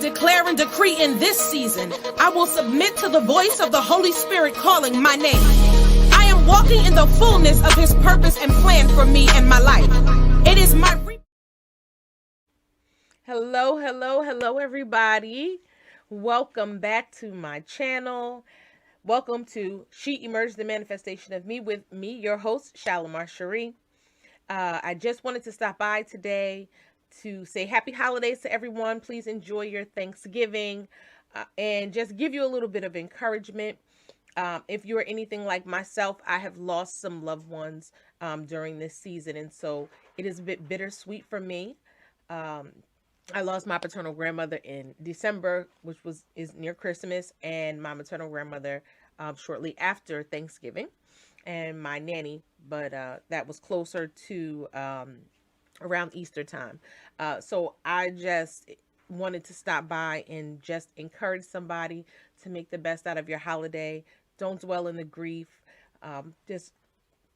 declare and decree in this season, I will submit to the voice of the Holy Spirit calling my name. I am walking in the fullness of His purpose and plan for me and my life. It is my... Hello, everybody. Welcome back to my channel. Welcome to She Emerged, the Manifestation of Me, with me, your host, S.H.E. I just wanted to stop by today to say happy holidays to everyone. Please enjoy your Thanksgiving and just give you a little bit of encouragement. If you're anything like myself, I have lost some loved ones during this season, and so it is a bit bittersweet for me. I lost my paternal grandmother in December, which is near Christmas, and my maternal grandmother shortly after Thanksgiving, and my nanny, but that was closer to around Easter time. So I just wanted to stop by and just encourage somebody to make the best out of your holiday. Don't dwell in the grief. Just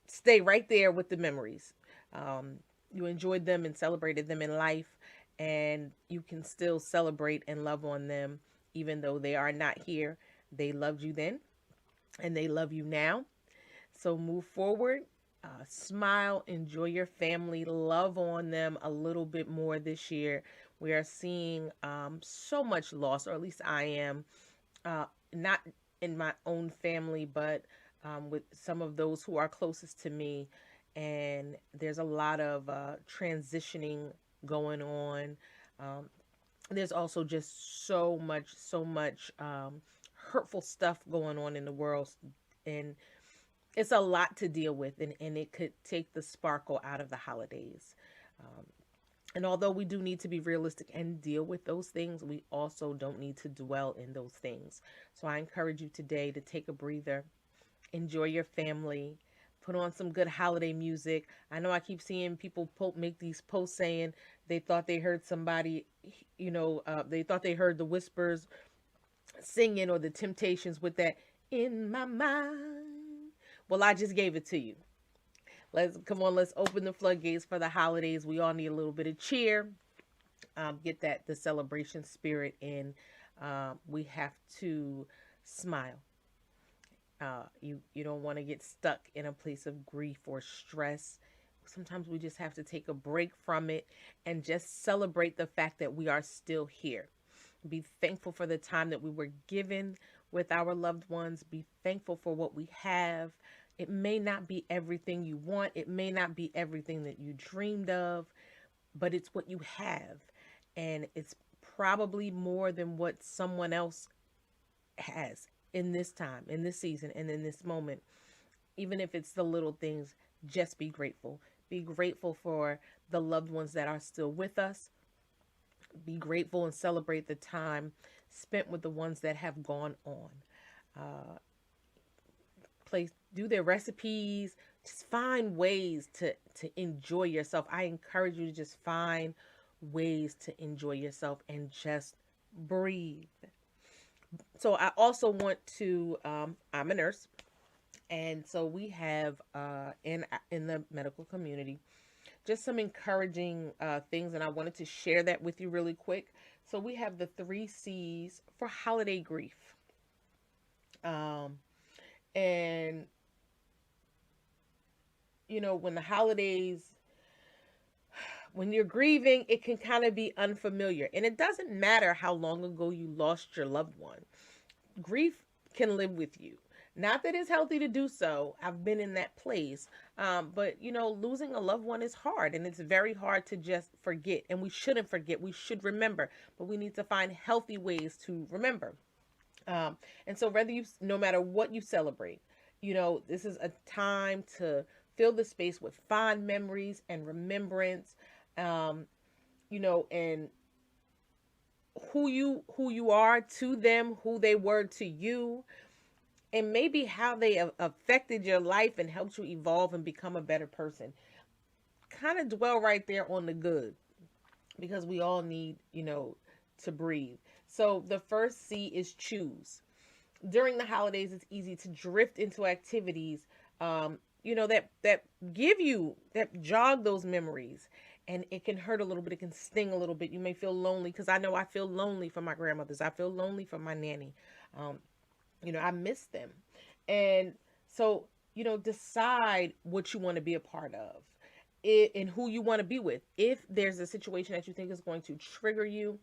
stay right there with the memories. You enjoyed them and celebrated them in life, and you can still celebrate and love on them even though they are not here. They loved you then, and they love you now. So move forward, smile, enjoy your family, love on them a little bit more this year. We are seeing so much loss, or at least I am, not in my own family, but with some of those who are closest to me. And there's a lot of transitioning going on. There's also just so much hurtful stuff going on in the world, and it's a lot to deal with, and it could take the sparkle out of the holidays. And although we do need to be realistic and deal with those things, we also don't need to dwell in those things. So I encourage you today to take a breather, enjoy your family, put on some good holiday music. I know I keep seeing people make these posts saying they thought they heard somebody, they thought they heard the Whispers singing, or the Temptations with that "In My Mind." Well, I just gave it to you. Let's open the floodgates for the holidays. We all need a little bit of cheer. Get the celebration spirit in. We have to smile. You don't want to get stuck in a place of grief or stress. Sometimes we just have to take a break from it and just celebrate the fact that we are still here. Be thankful for the time that we were given with our loved ones. Be thankful for what we have. It may not be everything you want. It may not be everything that you dreamed of, but it's what you have. And it's probably more than what someone else has in this time, in this season, and in this moment. Even if it's the little things, just be grateful. Be grateful for the loved ones that are still with us. Be grateful and celebrate the time spent with the ones that have gone on. Do their recipes. Just find ways to enjoy yourself. I encourage you to just find ways to enjoy yourself and just breathe. So I also want to, I'm a nurse, and so we have in the medical community just some encouraging things, and I wanted to share that with you really quick. So we have the 3 C's for holiday grief. And when the holidays, when you're grieving, it can kind of be unfamiliar. And it doesn't matter how long ago you lost your loved one. Grief can live with you. Not that it's healthy to do so. I've been in that place. But, losing a loved one is hard, and it's very hard to just forget. And we shouldn't forget. We should remember. But we need to find healthy ways to remember. And so no matter what you celebrate, this is a time to fill the space with fond memories and remembrance, and who you are to them, who they were to you, and maybe how they have affected your life and helped you evolve and become a better person. Kind of dwell right there on the good, because we all need, to breathe. So the first C is choose. During the holidays, it's easy to drift into activities, that jog those memories And it can hurt a little bit. It can sting a little bit. You may feel lonely, because I know I feel lonely for my grandmothers. I feel lonely for my nanny. Um, I miss them. And so, decide what you want to be a part of, and who you want to be with. If there's a situation that you think is going to trigger you,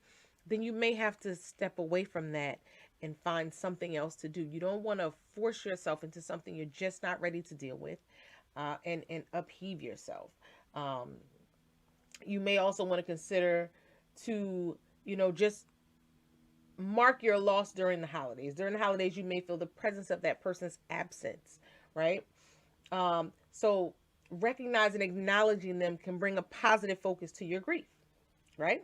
then you may have to step away from that and find something else to do. You don't want to force yourself into something you're just not ready to deal with, and upheave yourself. Um, you may also want to consider to, just mark your loss during the holidays. During the holidays, you may feel the presence of that person's absence, right? So recognizing, acknowledging them can bring a positive focus to your grief, right?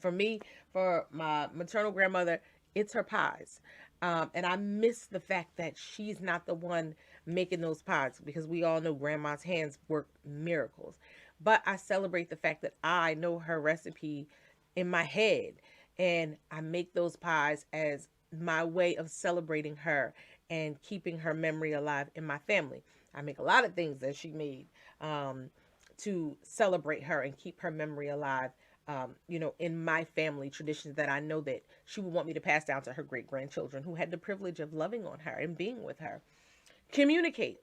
For me, for my maternal grandmother, it's her pies. And I miss the fact that she's not the one making those pies, because we all know grandma's hands work miracles. But I celebrate the fact that I know her recipe in my head, and I make those pies as my way of celebrating her and keeping her memory alive in my family. I make a lot of things that she made, to celebrate her and keep her memory alive, in my family traditions that I know that she would want me to pass down to her great grandchildren who had the privilege of loving on her and being with her. Communicate.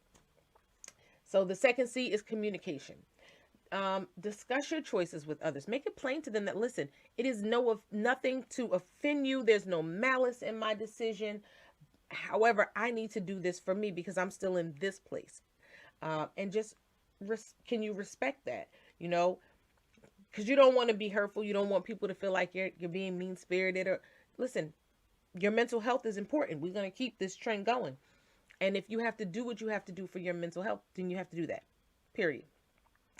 So the second C is communication. Discuss your choices with others. Make it plain to them that, listen, it is nothing to offend you. There's no malice in my decision. However, I need to do this for me because I'm still in this place. And just can you respect that? Because you don't want to be hurtful. You don't want people to feel like you're being mean spirited. Or listen, your mental health is important. We're going to keep this trend going. And if you have to do what you have to do for your mental health, then you have to do that. Period.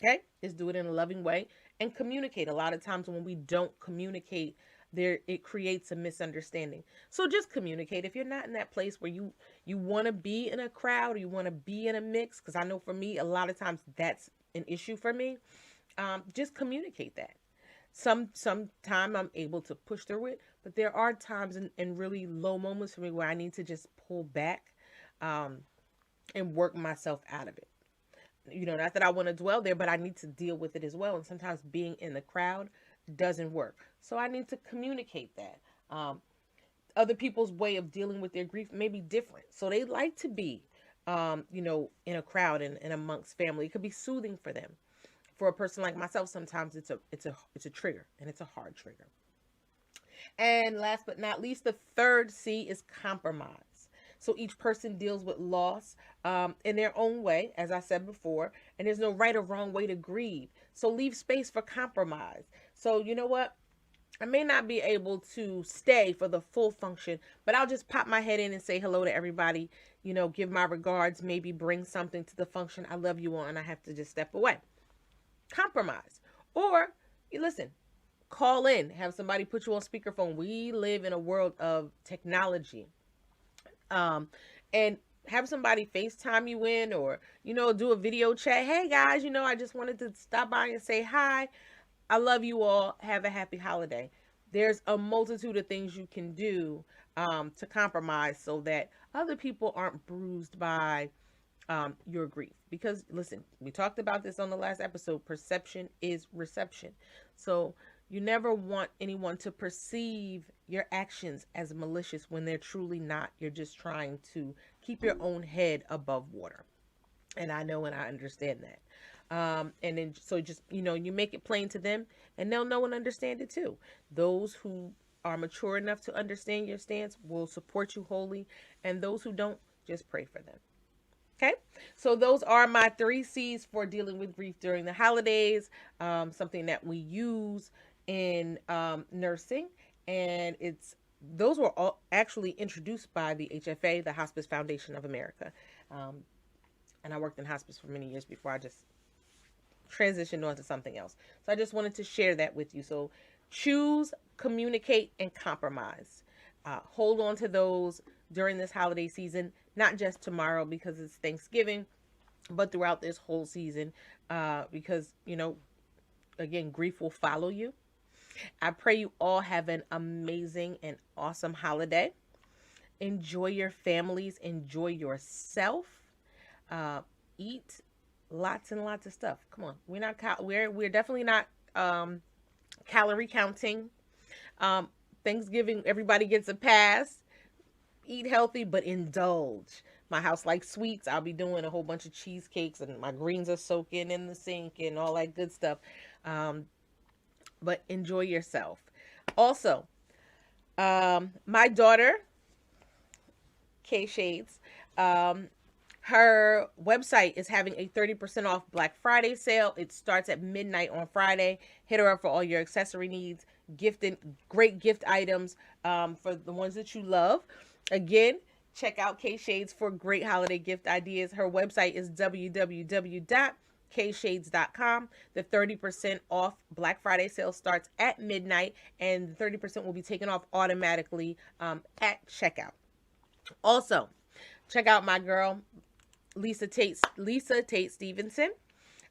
Okay? Just do it in a loving way and communicate. A lot of times when we don't communicate, it creates a misunderstanding. So just communicate. If you're not in that place where you want to be in a crowd, or you want to be in a mix, because I know for me, a lot of times that's an issue for me. Just communicate that. Sometime I'm able to push through it, but there are times in really low moments for me where I need to just pull back, and work myself out of it. Not that I want to dwell there, but I need to deal with it as well. And sometimes being in the crowd doesn't work. So I need to communicate that. Other people's way of dealing with their grief may be different. So they like to be, in a crowd and amongst family. It could be soothing for them. For a person like myself, sometimes it's a trigger, and it's a hard trigger. And last but not least, the third C is compromise. So each person deals with loss, in their own way, as I said before, and there's no right or wrong way to grieve. So leave space for compromise. So you know what? I may not be able to stay for the full function, but I'll just pop my head in and say hello to everybody, give my regards, maybe bring something to the function. I love you all, and I have to just step away. Compromise. Or, listen, call in, have somebody put you on speakerphone. We live in a world of technology. And have somebody FaceTime you in, or, do a video chat. Hey guys, I just wanted to stop by and say hi. I love you all. Have a happy holiday. There's a multitude of things you can do, to compromise so that other people aren't bruised by, your grief. Because listen, we talked about this on the last episode. Perception is reception. So you never want anyone to perceive your actions as malicious when they're truly not. You're just trying to keep your own head above water. And I know and I understand that. And then, so just, you make it plain to them, and they'll know and understand it too. Those who are mature enough to understand your stance will support you wholly. And those who don't, just pray for them. Okay, so those are my 3 C's for dealing with grief during the holidays. Something that we use in, nursing, and those were all actually introduced by the HFA, the Hospice Foundation of America. And I worked in hospice for many years before I just transitioned on to something else. So I just wanted to share that with you. So choose, communicate, and compromise. Hold on to those during this holiday season, not just tomorrow because it's Thanksgiving, but throughout this whole season, because, again, grief will follow you. I pray you all have an amazing and awesome holiday. Enjoy your families. Enjoy yourself. Eat Lots and lots of stuff. Come on, we're definitely not calorie counting. Um, Thanksgiving, everybody gets a pass. Eat healthy, but indulge. My house likes sweets. I'll be doing a whole bunch of cheesecakes, and my greens are soaking in the sink and all that good stuff. Um, but enjoy yourself. Also, my daughter, K Shades, um, her website is having a 30% off Black Friday sale. It starts at midnight on Friday. Hit her up for all your accessory needs, gifting, great gift items for the ones that you love. Again, check out K Shades for great holiday gift ideas. Her website is www.kshades.com. The 30% off Black Friday sale starts at midnight, and the 30% will be taken off automatically at checkout. Also, check out my girl Lisa Tate Stevenson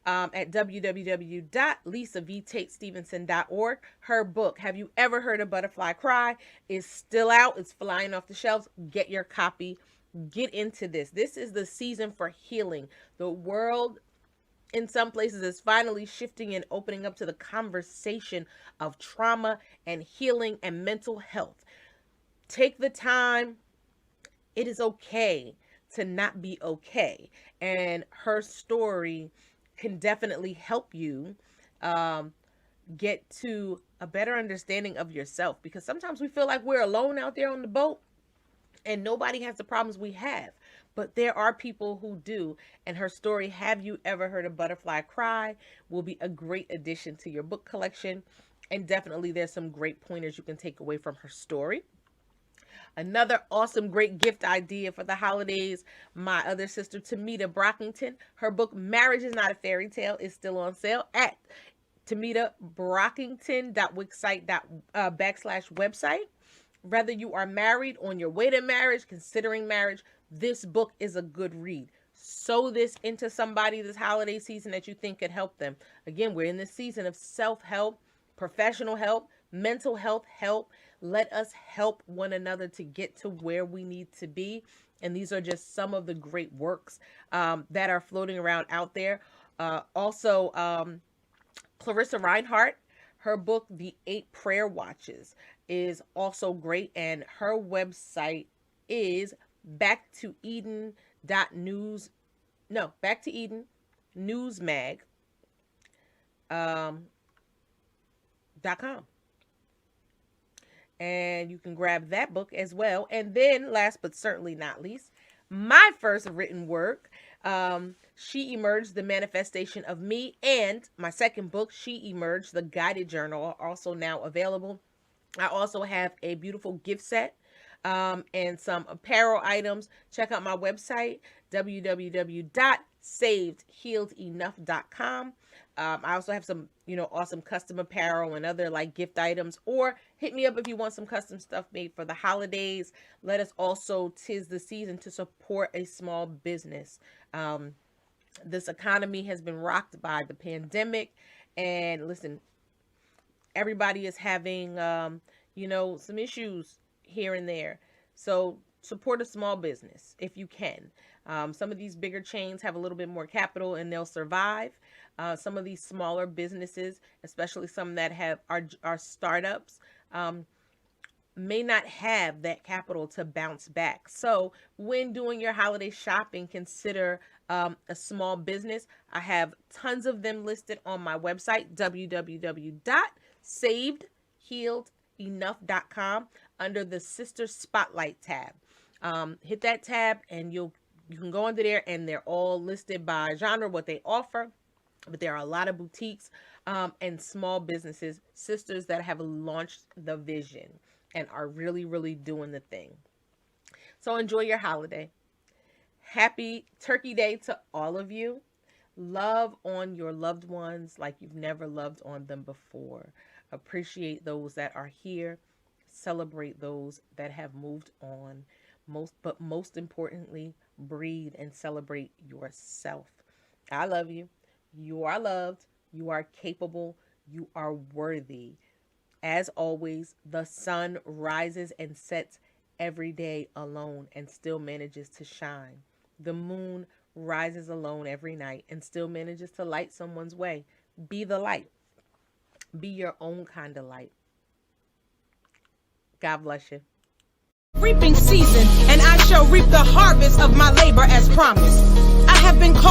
at www.lisavtatestevenson.org. Her book, Have You Ever Heard a Butterfly Cry, is still out. It's flying off the shelves. Get your copy. Get into this. This is the season for healing. The world in some places is finally shifting and opening up to the conversation of trauma and healing and mental health. Take the time. It is okay to not be okay. And her story can definitely help you get to a better understanding of yourself, because sometimes we feel like we're alone out there on the boat and nobody has the problems we have. But there are people who do. And her story, Have You Ever Heard a Butterfly Cry, will be a great addition to your book collection. And definitely there's some great pointers you can take away from her story. Another awesome, great gift idea for the holidays. My other sister, Tamita Brockington, her book, Marriage is Not a Fairy Tale, is still on sale at tamitabrockington.wixsite.backslash-website. Whether you are married, on your way to marriage, considering marriage, this book is a good read. Sow this into somebody this holiday season that you think could help them. Again, we're in this season of self-help, professional help, mental health help. Let us help one another to get to where we need to be. And these are just some of the great works that are floating around out there. Also, Clarissa Reinhardt, her book, The 8 Prayer Watches, is also great. And her website is backtoeden.news. No, Back to Eden Newsmag .com. And you can grab that book as well. And then, last but certainly not least, my first written work, She Emerged, The Manifestation of Me, and my second book, She Emerged, The Guided Journal, are also now available. I also have a beautiful gift set and some apparel items. Check out my website, www.savedhealedenough.com. I also have some, awesome custom apparel and other like gift items, or hit me up if you want some custom stuff made for the holidays. Let us also, 'tis the season to support a small business. This economy has been rocked by the pandemic, and listen, everybody is having, some issues here and there. So support a small business if you can. Some of these bigger chains have a little bit more capital and they'll survive. Some of these smaller businesses, especially some that are startups, may not have that capital to bounce back. So when doing your holiday shopping, consider a small business. I have tons of them listed on my website, www.savedhealedenough.com, under the Sister Spotlight tab. Hit that tab and you can go under there, and they're all listed by genre, what they offer. But there are a lot of boutiques and small businesses, sisters that have launched the vision and are really, really doing the thing. So enjoy your holiday. Happy Turkey Day to all of you. Love on your loved ones like you've never loved on them before. Appreciate those that are here. Celebrate those that have moved on. Most importantly, breathe and celebrate yourself. I love you. You are loved. You are capable. You are worthy. As always, the sun rises and sets every day alone and still manages to shine. The moon rises alone every night and still manages to light someone's way. Be the light. Be your own kind of light. God bless you. Reaping season, and I shall reap the harvest of my labor as promised. I have been called